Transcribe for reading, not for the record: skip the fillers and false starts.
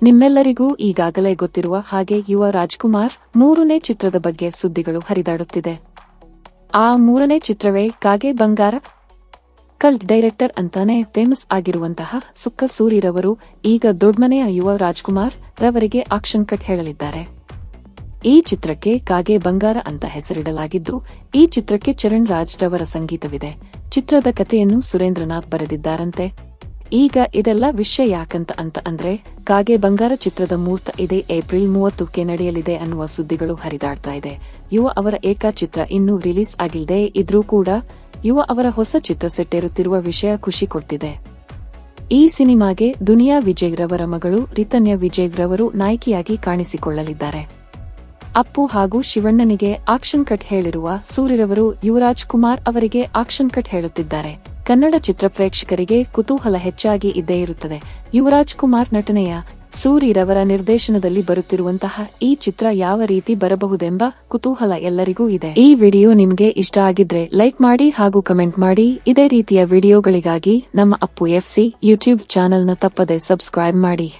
ನಿಮ್ಮೆಲ್ಲರಿಗೂ ಈಗಾಗಲೇ ಗೊತ್ತಿರುವ ಹಾಗೆ ಯುವ ರಾಜ್ಕುಮಾರ್ 3ನೇ ಚಿತ್ರದ ಬಗ್ಗೆ ಸುದ್ದಿಗಳು ಹರಿದಾಡುತ್ತಿದೆ. ಆ 3ನೇ ಚಿತ್ರವೇ ಕಾಗೆ ಬಂಗಾರ. ಕಲ್ಟ್ ಡೈರೆಕ್ಟರ್ ಅಂತಾನೆ ಫೇಮಸ್ ಆಗಿರುವಂತಹ ಸುಕ್ಕ ಸೂರಿರವರು ಈಗ ದೊಡ್ಮನೆಯ ಯುವ ರಾಜ್ಕುಮಾರ್ ರವರಿಗೆ ಆಕ್ಷನ್ ಕಟ್ ಹೇಳಲಿದ್ದಾರೆ. ಈ ಚಿತ್ರಕ್ಕೆ ಕಾಗೆ ಬಂಗಾರ ಅಂತ ಹೆಸರಿಡಲಾಗಿದ್ದು, ಈ ಚಿತ್ರಕ್ಕೆ ಚರಣ್ ರಾಜ್ ರವರ ಸಂಗೀತವಿದೆ. ಚಿತ್ರದ ಕಥೆಯನ್ನು ಸುರೇಂದ್ರನಾಥ್ ಬರೆದಿದ್ದಾರಂತೆ. ಈಗ ಇದೆಲ್ಲ ವಿಷಯ ಯಾಕಂತ ಅಂದ್ರೆ ಕಾಗೆ ಬಂಗಾರ ಚಿತ್ರದ ಮುಹೂರ್ತ ಇದೆ ಏಪ್ರಿಲ್ 30ಕ್ಕೆ ನಡೆಯಲಿದೆ ಅನ್ನುವ ಸುದ್ದಿಗಳು ಹರಿದಾಡ್ತಾ ಇದೆ. ಯುವ ಅವರ ಏಕ ಚಿತ್ರ ಇನ್ನೂ ರಿಲೀಸ್ ಆಗಿಲ್ಲದೆ ಇದ್ರೂ ಕೂಡ ಯುವ ಅವರ ಹೊಸ ಚಿತ್ರ ಸೆಟ್ಟೇರುತ್ತಿರುವ ವಿಷಯ ಖುಷಿ ಕೊಡ್ತಿದೆ. ಈ ಸಿನಿಮಾಗೆ ದುನಿಯಾ ವಿಜಯ್ ರವರ ಮಗಳು ರಿತನ್ಯಾ ವಿಜಯ್ ರವರು ನಾಯಕಿಯಾಗಿ ಕಾಣಿಸಿಕೊಳ್ಳಲಿದ್ದಾರೆ. ಅಪ್ಪು ಹಾಗೂ ಶಿವಣ್ಣನಿಗೆ ಆಕ್ಷನ್ ಕಟ್ ಹೇಳಿರುವ ಸೂರಿರವರು ಯುವರಾಜ್ ಕುಮಾರ್ ಅವರಿಗೆ ಆಕ್ಷನ್ ಕಟ್ ಹೇಳುತ್ತಿದ್ದಾರೆ. ಕನ್ನಡ ಚಿತ್ರ ಪ್ರೇಕ್ಷಕರಿಗೆ ಕುತೂಹಲ ಹೆಚ್ಚಾಗಿ ಇದ್ದೇ ಇರುತ್ತದೆ. ಯುವರಾಜ್ ಕುಮಾರ್ ನಟನೆಯ ಸೂರಿರವರ ನಿರ್ದೇಶನದಲ್ಲಿ ಬರುತ್ತಿರುವಂತಹ ಈ ಚಿತ್ರ ಯಾವ ರೀತಿ ಬರಬಹುದೆಂಬ ಕುತೂಹಲ ಎಲ್ಲರಿಗೂ ಇದೆ. ಈ ವಿಡಿಯೋ ನಿಮಗೆ ಇಷ್ಟ ಆಗಿದ್ರೆ ಲೈಕ್ ಮಾಡಿ ಹಾಗೂ ಕಮೆಂಟ್ ಮಾಡಿ. ಇದೇ ರೀತಿಯ ವಿಡಿಯೋಗಳಿಗಾಗಿ ನಮ್ಮ ಅಪ್ಪು FC ಯೂಟ್ಯೂಬ್ ಚಾನೆಲ್ನ ತಪ್ಪದೆ ಸಬ್ಸ್ಕ್ರೈಬ್ ಮಾಡಿ.